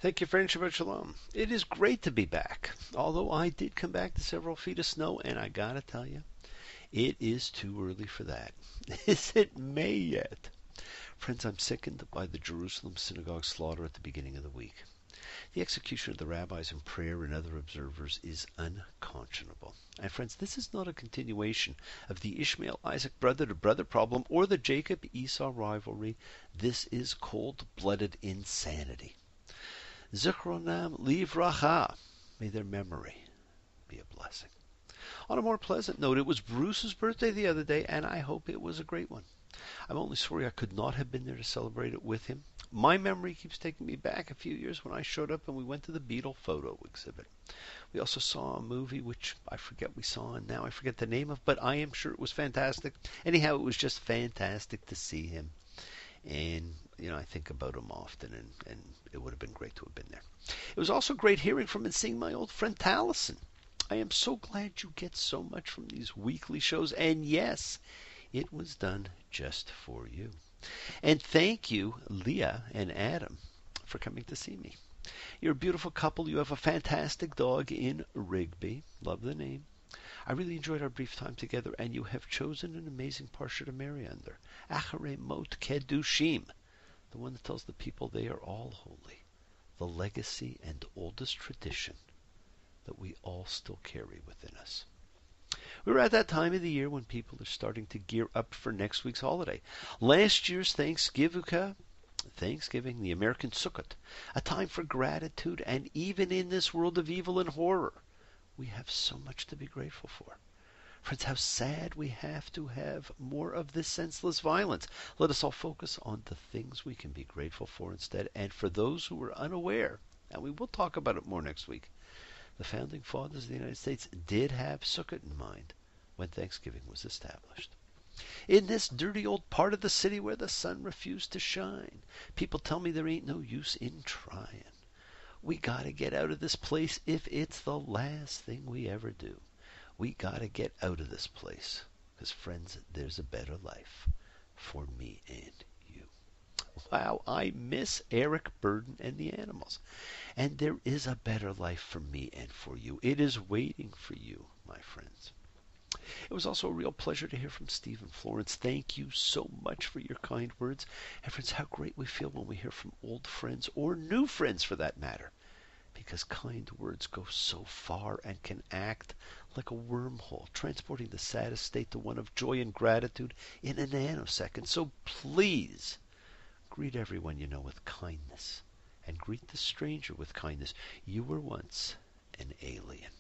Thank you, friend. Shabbat Shalom. It is great to be back. Although I did come back to several feet of snow, and I gotta tell you, it is too early for that. Is it May yet? Friends, I'm sickened by the Jerusalem synagogue slaughter at the beginning of the week. The execution of the rabbis and prayer and other observers is unconscionable. And friends, this is not a continuation of the Ishmael-Isaac brother-to-brother problem or the Jacob-Esau rivalry. This is cold-blooded insanity. Zichronam livracha. May their memory be a blessing. On a more pleasant note, it was Bruce's birthday the other day, and I hope it was a great one. I'm only sorry I could not have been there to celebrate it with him. My memory keeps taking me back a few years when I showed up and we went to the Beatle photo exhibit. We also saw a movie which I forget we saw and now I forget the name of, but I am sure it was fantastic. Anyhow, it was just fantastic to see him. And, I think about him often, and it would have been great to have been there. It was also great hearing from and seeing my old friend Taliesin. I am so glad you get so much from these weekly shows, and yes, it was done just for you. And thank you, Leah and Adam, for coming to see me. You're a beautiful couple. You have a fantastic dog in Rigby. Love the name. I really enjoyed our brief time together, and you have chosen an amazing parsha to marry under. Acharei Mot Kedushim, the one that tells the people they are all holy, the legacy and oldest tradition that we all still carry within us. We're at that time of the year when people are starting to gear up for next week's holiday. Last year's Thanksgiving, the American Sukkot, a time for gratitude, and even in this world of evil and horror, we have so much to be grateful for. Friends, how sad we have to have more of this senseless violence. Let us all focus on the things we can be grateful for instead. And for those who are unaware, and we will talk about it more next week, the founding fathers of the United States did have Sukkot in mind when Thanksgiving was established. In this dirty old part of the city where the sun refused to shine, people tell me there ain't no use in trying. We gotta get out of this place if it's the last thing we ever do. We gotta get out of this place. Because, friends, there's a better life for me and you. Wow, I miss Eric Burden and the animals. And there is a better life for me and for you. It is waiting for you, my friends. It was also a real pleasure to hear from Steve and Florence. Thank you so much for your kind words. And friends, how great we feel when we hear from old friends, or new friends for that matter, because kind words go so far and can act like a wormhole, transporting the saddest state to one of joy and gratitude in a nanosecond. So please, greet everyone you know with kindness, and greet the stranger with kindness. You were once an alien.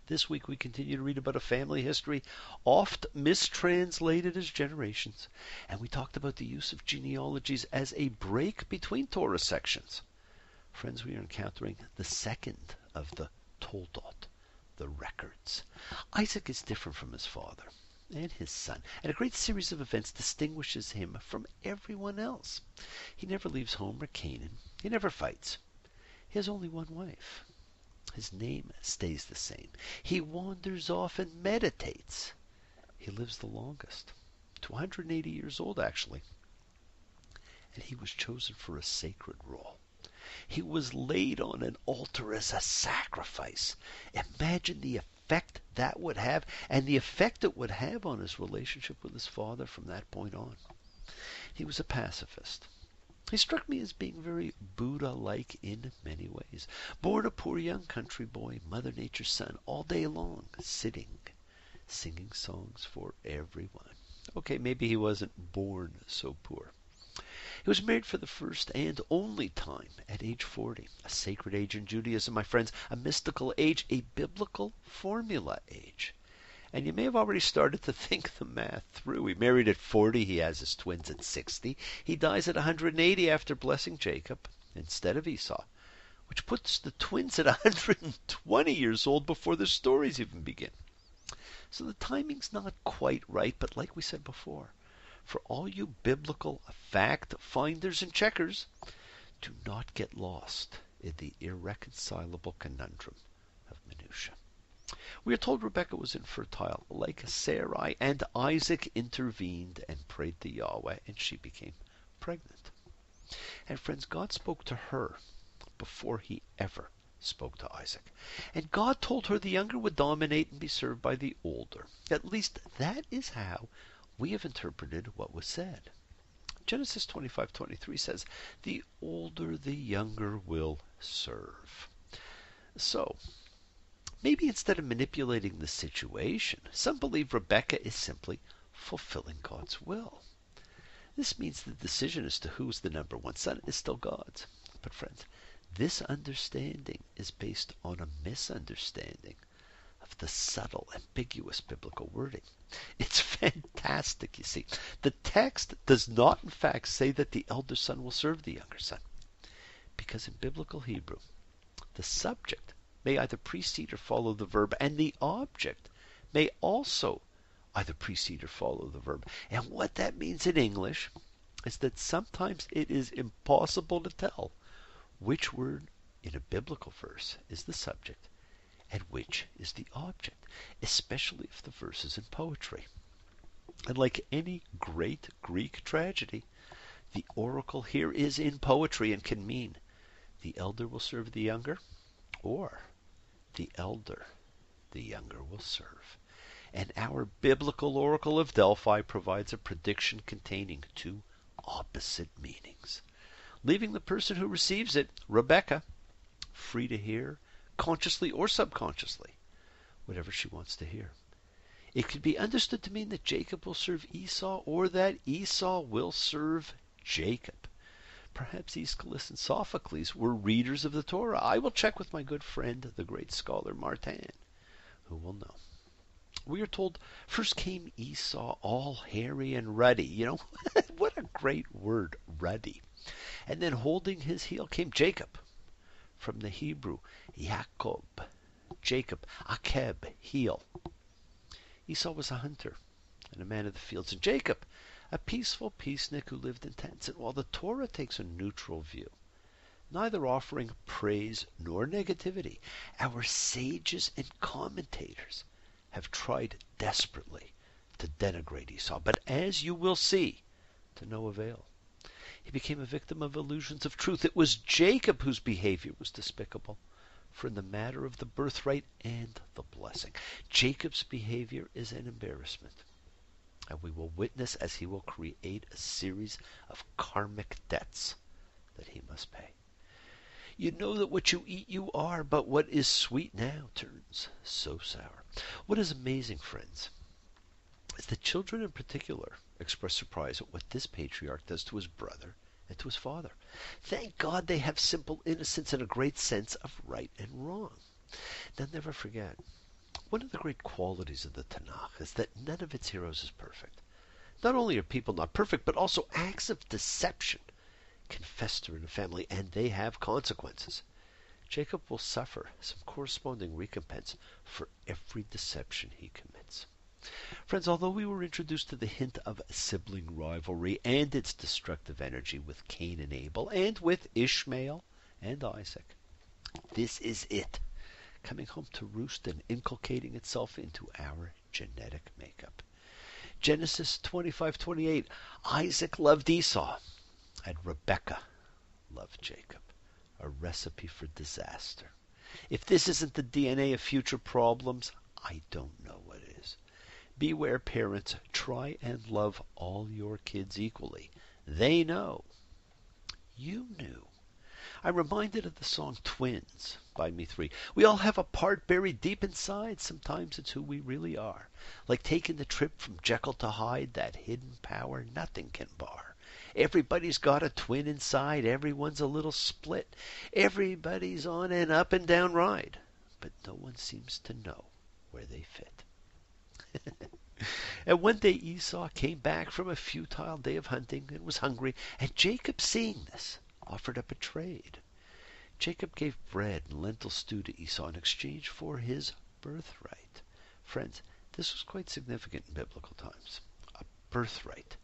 This week we continue to read about a family history oft mistranslated as generations, and we talked about the use of genealogies as a break between Torah sections. Friends, we are encountering the second of the toldot, the records. Isaac is different from his father and his son, and a great series of events distinguishes him from everyone else. He never leaves home or Canaan. He never fights. He has only one wife. His name stays the same. He wanders off and meditates. He lives the longest, to 180 years old actually. And he was chosen for a sacred role. He was laid on an altar as a sacrifice. Imagine the effect that would have, and the effect it would have on his relationship with his father from that point on. He was a pacifist. He struck me as being very Buddha-like in many ways. Born a poor young country boy, Mother Nature's son, all day long, sitting, singing songs for everyone. Okay, maybe he wasn't born so poor. He was married for the first and only time at age 40, a sacred age in Judaism, my friends, a mystical age, a biblical formula age. And you may have already started to think the math through. He married at 40, he has his twins at 60. He dies at 180 after blessing Jacob instead of Esau, which puts the twins at 120 years old before their stories even begin. So the timing's not quite right, but like we said before, for all you biblical fact finders and checkers, do not get lost in the irreconcilable conundrum of minutia. We are told Rebekah was infertile like Sarai, and Isaac intervened and prayed to Yahweh, and she became pregnant. And friends, God spoke to her before he ever spoke to Isaac. And God told her the younger would dominate and be served by the older. At least that is how we have interpreted what was said. Genesis 25:23 says, "The older the younger will serve." So, maybe instead of manipulating the situation, some believe Rebecca is simply fulfilling God's will. This means the decision as to who's the number one son is still God's. But friends, this understanding is based on a misunderstanding of the subtle, ambiguous biblical wording. It's fantastic, you see. The text does not, in fact, say that the elder son will serve the younger son. Because in biblical Hebrew, the subject may either precede or follow the verb, and the object may also either precede or follow the verb. And what that means in English is that sometimes it is impossible to tell which word in a biblical verse is the subject and which is the object, especially if the verse is in poetry. And like any great Greek tragedy, the oracle here is in poetry and can mean the elder will serve the younger, or the elder the younger will serve. And our biblical oracle of Delphi provides a prediction containing two opposite meanings, leaving the person who receives it, Rebecca, free to hear, consciously or subconsciously, whatever she wants to hear. It could be understood to mean that Jacob will serve Esau, or that Esau will serve Jacob. Perhaps Aeschylus and Sophocles were readers of the Torah. I will check with my good friend, the great scholar Martin, who will know. We are told first came Esau, all hairy and ruddy. You know, what a great word, ruddy. And then holding his heel came Jacob, from the Hebrew, Yaakov, Jacob, Akeb, heel. Esau was a hunter and a man of the fields, and Jacob, a peaceful peacenik who lived in tents. And while the Torah takes a neutral view, neither offering praise nor negativity, our sages and commentators have tried desperately to denigrate Esau, but as you will see, to no avail. He became a victim of illusions of truth. It was Jacob whose behavior was despicable, for in the matter of the birthright and the blessing, Jacob's behavior is an embarrassment. And we will witness as he will create a series of karmic debts that he must pay. You know that what you eat you are, but what is sweet now turns so sour. What is amazing, friends, is that children in particular express surprise at what this patriarch does to his brother and to his father. Thank God they have simple innocence and a great sense of right and wrong. Now never forget, one of the great qualities of the Tanakh is that none of its heroes is perfect. Not only are people not perfect, but also acts of deception can fester in a family, and they have consequences. Jacob will suffer some corresponding recompense for every deception he commits. Friends, although we were introduced to the hint of sibling rivalry and its destructive energy with Cain and Abel, and with Ishmael and Isaac, this is it, coming home to roost and inculcating itself into our genetic makeup. Genesis 25:28, Isaac loved Esau, and Rebekah loved Jacob. A recipe for disaster. If this isn't the DNA of future problems, I don't know what is. Beware, parents. Try and love all your kids equally. They know. You knew. I'm reminded of the song Twins by Me3. We all have a part buried deep inside. Sometimes it's who we really are. Like taking the trip from Jekyll to Hyde, that hidden power nothing can bar. Everybody's got a twin inside. Everyone's a little split. Everybody's on an up and down ride. But no one seems to know where they fit. And one day Esau came back from a futile day of hunting and was hungry. And Jacob, seeing this, offered up a trade. Jacob gave bread and lentil stew to Esau in exchange for his birthright. Friends, this was quite significant in biblical times. A birthright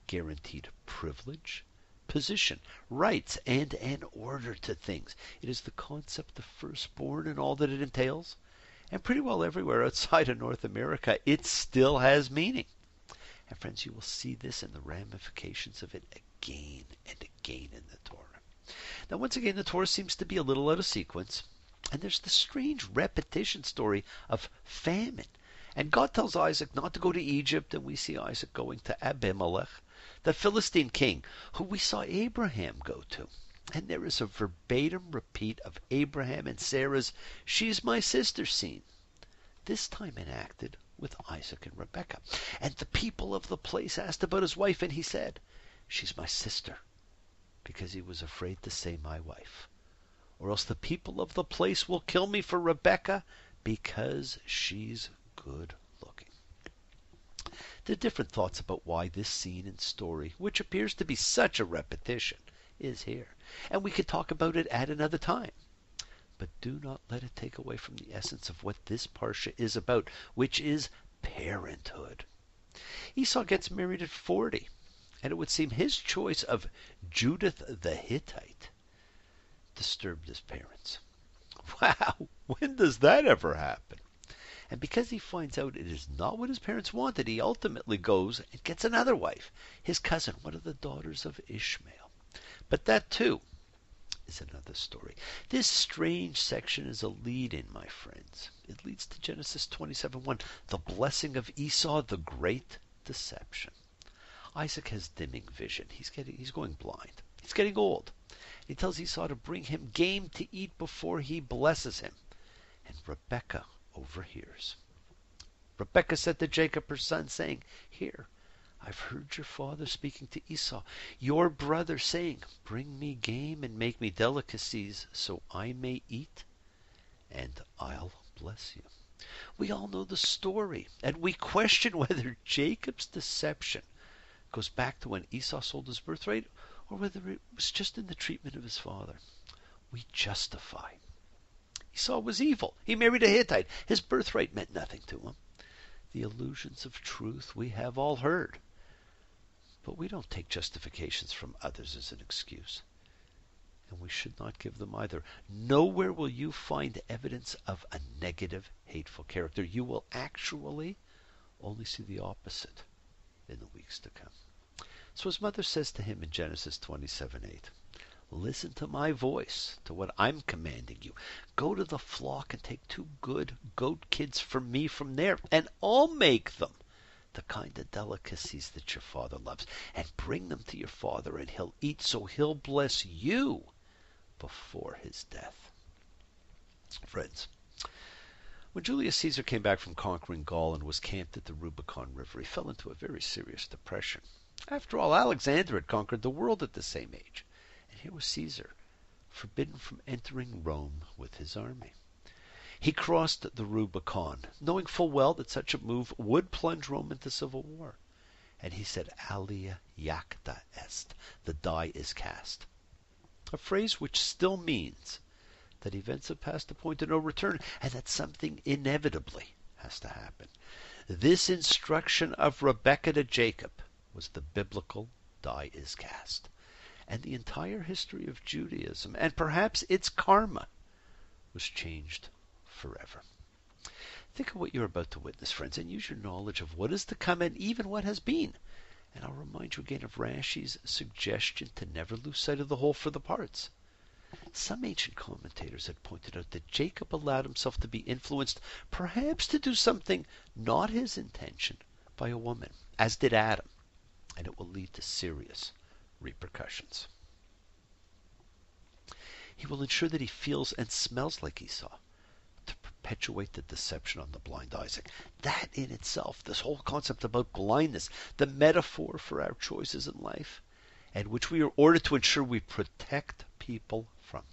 guaranteed privilege, position, rights, and an order to things. It is the concept of firstborn and all that it entails. And pretty well everywhere outside of North America, it still has meaning. And friends, you will see this in the ramifications of it again and gain in the Torah. Now, once again, the Torah seems to be a little out of sequence. And there's the strange repetition story of famine. And God tells Isaac not to go to Egypt, and we see Isaac going to Abimelech, the Philistine king, who we saw Abraham go to. And there is a verbatim repeat of Abraham and Sarah's "she's my sister" scene, this time enacted with Isaac and Rebekah. And the people of the place asked about his wife, and he said, "She's my sister," because he was afraid to say "my wife, or else the people of the place will kill me for Rebekah because she's good looking." There are different thoughts about why this scene and story, which appears to be such a repetition, is here. And we could talk about it at another time. But do not let it take away from the essence of what this parsha is about, which is parenthood. Esau gets married at 40, and it would seem his choice of Judith the Hittite disturbed his parents. Wow, when does that ever happen? And because he finds out it is not what his parents wanted, he ultimately goes and gets another wife, his cousin, one of the daughters of Ishmael. But that too is another story. This strange section is a lead-in, my friends. It leads to Genesis 27:1, the blessing of Esau, the great deception. Isaac has dimming vision. He's going blind. He's getting old. He tells Esau to bring him game to eat before he blesses him. And Rebekah overhears. Rebekah said to Jacob, her son, saying, "Here, I've heard your father speaking to Esau, your brother, saying, 'Bring me game and make me delicacies so I may eat, and I'll bless you.'" We all know the story, and we question whether Jacob's deception goes back to when Esau sold his birthright, or whether it was just in the treatment of his father. We justify. Esau was evil. He married a Hittite. His birthright meant nothing to him. The illusions of truth we have all heard. But we don't take justifications from others as an excuse. And we should not give them either. Nowhere will you find evidence of a negative, hateful character. You will actually only see the opposite in the weeks to come. So his mother says to him in Genesis 27:8, "Listen to my voice, to what I'm commanding you. Go to the flock and take 2 good goat kids for me from there, and I'll make them the kind of delicacies that your father loves, and bring them to your father, and he'll eat, so he'll bless you before his death." Friends, when Julius Caesar came back from conquering Gaul and was camped at the Rubicon River, he fell into a very serious depression. After all, Alexander had conquered the world at the same age, and here was Caesar, forbidden from entering Rome with his army. He crossed the Rubicon, knowing full well that such a move would plunge Rome into civil war. And he said, "Alia jacta est," the die is cast. A phrase which still means that events have passed a point of no return, and that something inevitably has to happen. This instruction of Rebekah to Jacob was the biblical die is cast. And the entire history of Judaism, and perhaps its karma, was changed forever. Think of what you're about to witness, friends, and use your knowledge of what is to come and even what has been. And I'll remind you again of Rashi's suggestion to never lose sight of the whole for the parts. Some ancient commentators had pointed out that Jacob allowed himself to be influenced, perhaps to do something not his intention, by a woman, as did Adam, and it will lead to serious repercussions. He will ensure that he feels and smells like Esau, to perpetuate the deception on the blind Isaac. That in itself, this whole concept about blindness, the metaphor for our choices in life, and which we are ordered to ensure we protect people from.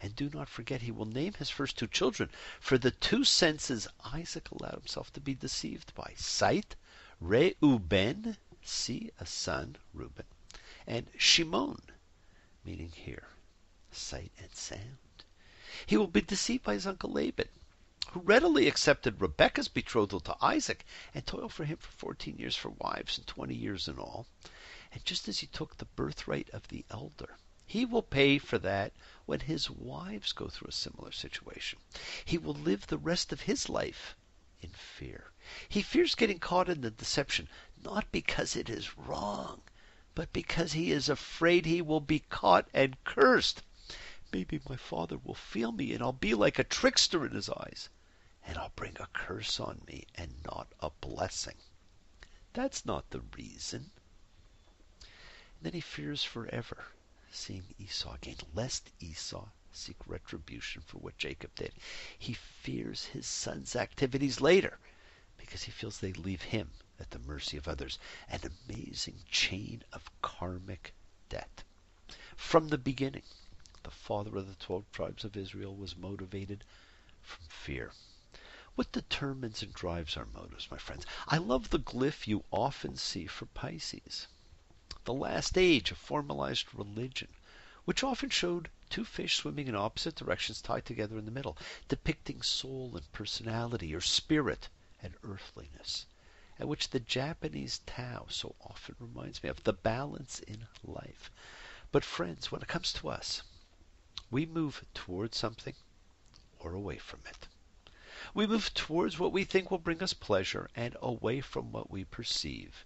And do not forget, he will name his first 2 children for the 2 senses Isaac allowed himself to be deceived by: sight, Reuben, see a son, Reuben, and Shimon, meaning hear, sight and sound. He will be deceived by his uncle Laban, who readily accepted Rebekah's betrothal to Isaac and toiled for him for 14 years for wives and 20 years in all. And just as he took the birthright of the elder, he will pay for that when his wives go through a similar situation. He will live the rest of his life in fear. He fears getting caught in the deception, not because it is wrong, but because he is afraid he will be caught and cursed. Maybe my father will feel me, and I'll be like a trickster in his eyes, and I'll bring a curse on me and not a blessing. That's not the reason. And then he fears forever seeing Esau again, lest Esau seek retribution for what Jacob did. He fears his son's activities later because he feels they leave him at the mercy of others. An amazing chain of karmic debt. From the beginning, the father of the 12 tribes of Israel was motivated from fear. What determines and drives our motives, my friends? I love the glyph you often see for Pisces, the last age of formalized religion, which often showed two fish swimming in opposite directions tied together in the middle, depicting soul and personality, or spirit and earthliness, and which the Japanese Tao so often reminds me of, the balance in life. But friends, when it comes to us, we move towards something or away from it. We move towards what we think will bring us pleasure and away from what we perceive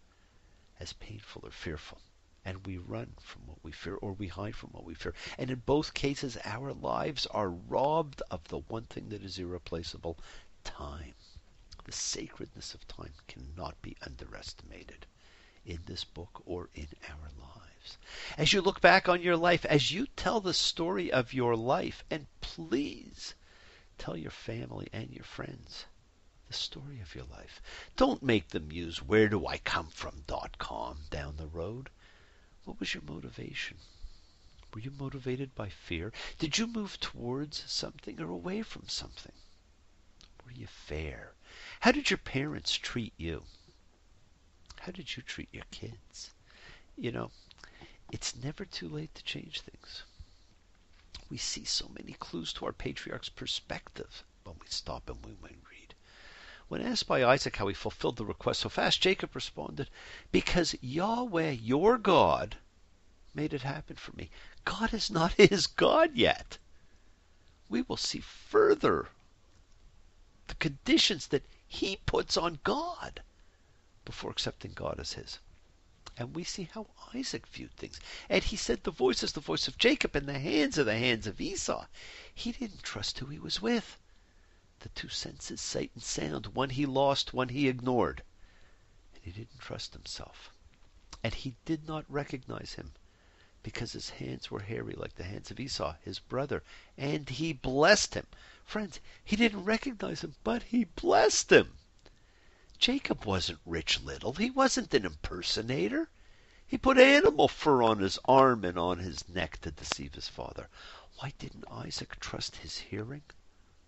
as painful or fearful. And we run from what we fear, or we hide from what we fear. And in both cases, our lives are robbed of the one thing that is irreplaceable: time. The sacredness of time cannot be underestimated in this book or in our lives. As you look back on your life, as you tell the story of your life, and please tell your family and your friends the story of your life. Don't make them use wheredoicomefrom.com down the road. What was your motivation? Were you motivated by fear? Did you move towards something or away from something? Were you fair? How did your parents treat you? How did you treat your kids? You know, it's never too late to change things. We see so many clues to our patriarch's perspective when we stop and when we read. When asked by Isaac how he fulfilled the request so fast, Jacob responded, "Because Yahweh, your God, made it happen for me." God is not his God yet. We will see further the conditions that he puts on God before accepting God as his. And we see how Isaac viewed things. And he said, "The voice is the voice of Jacob, and the hands are the hands of Esau." He didn't trust who he was with. The two senses, sight and sound, one he lost, one he ignored. And he didn't trust himself. And he did not recognize him because his hands were hairy like the hands of Esau, his brother. And he blessed him. Friends, he didn't recognize him, but he blessed him. Jacob wasn't Rich Little. He wasn't an impersonator. He put animal fur on his arm and on his neck to deceive his father. Why didn't Isaac trust his hearing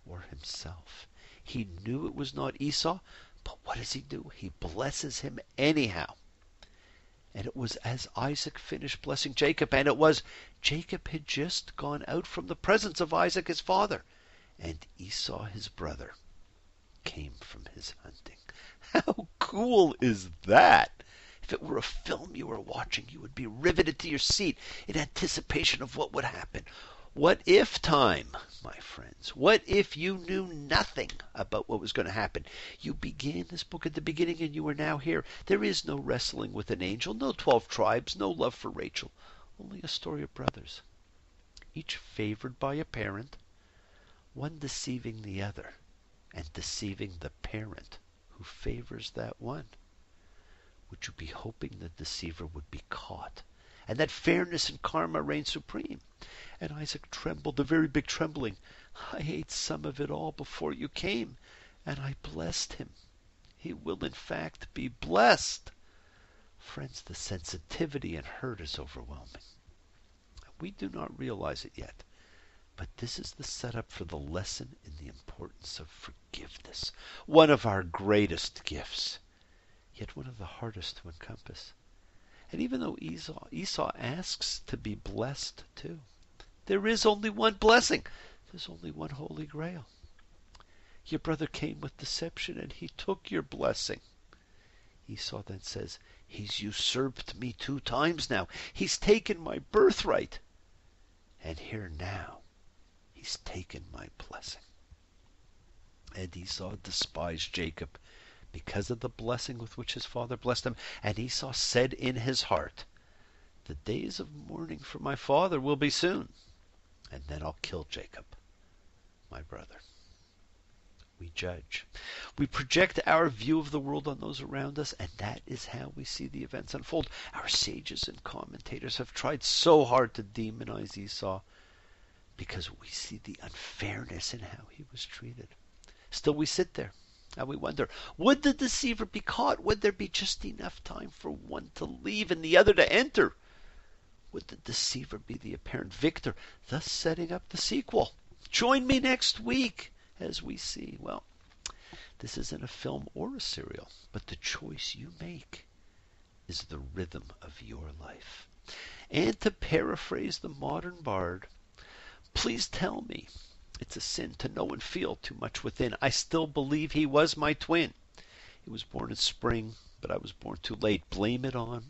or himself? He knew it was not Esau, but what does he do? He blesses him anyhow. And it was as Isaac finished blessing Jacob, and it was Jacob had just gone out from the presence of Isaac his father, and Esau his brother came from his hunting. How cool is that? If it were a film you were watching, you would be riveted to your seat in anticipation of what would happen. What if time, my friends? What if you knew nothing about what was going to happen? You began this book at the beginning and you are now here. There is no wrestling with an angel, no 12 tribes, no love for Rachel. Only a story of brothers, each favored by a parent, one deceiving the other and deceiving the parent who favors that one. Would you be hoping the deceiver would be caught and that fairness and karma reign supreme? And Isaac trembled, a very big trembling. I ate some of it all before you came, and I blessed him. He will in fact be blessed. Friends, the sensitivity and hurt is overwhelming. We do not realize it yet, but this is the setup for the lesson in the importance of forgiveness, one of our greatest gifts, yet one of the hardest to encompass. And even though Esau asks to be blessed too, there is only one blessing. There's only one Holy Grail. Your brother came with deception and he took your blessing. Esau then says, he's usurped me 2 times now. He's taken my birthright. And here now, he's taken my blessing. And Esau despised Jacob because of the blessing with which his father blessed him. And Esau said in his heart, The days of mourning for my father will be soon, and then I'll kill Jacob, my brother. We judge. We project our view of the world on those around us, and that is how we see the events unfold. Our sages and commentators have tried so hard to demonize Esau because we see the unfairness in how he was treated. Still, we sit there and we wonder, would the deceiver be caught? Would there be just enough time for one to leave and the other to enter? Would the deceiver be the apparent victor, thus setting up the sequel? Join me next week as we see. Well, this isn't a film or a serial, but the choice you make is the rhythm of your life. And to paraphrase the modern bard, please tell me it's a sin to know and feel too much within. I still believe he was my twin. He was born in spring, but I was born too late. Blame it on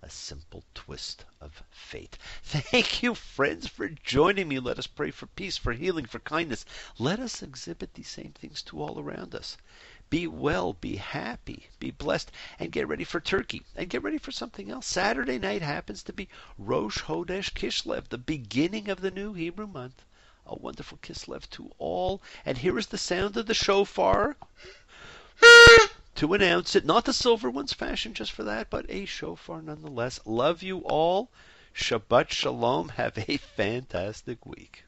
a simple twist of fate. Thank you, friends, for joining me. Let us pray for peace, for healing, for kindness. Let us exhibit these same things to all around us. Be well, be happy, be blessed, and get ready for Turkey. And get ready for something else. Saturday night happens to be Rosh Hodesh Kislev, the beginning of the new Hebrew month. A wonderful Kislev to all. And here is the sound of the shofar to announce it. Not the silver ones fashioned just for that, but a shofar nonetheless. Love you all. Shabbat Shalom. Have a fantastic week.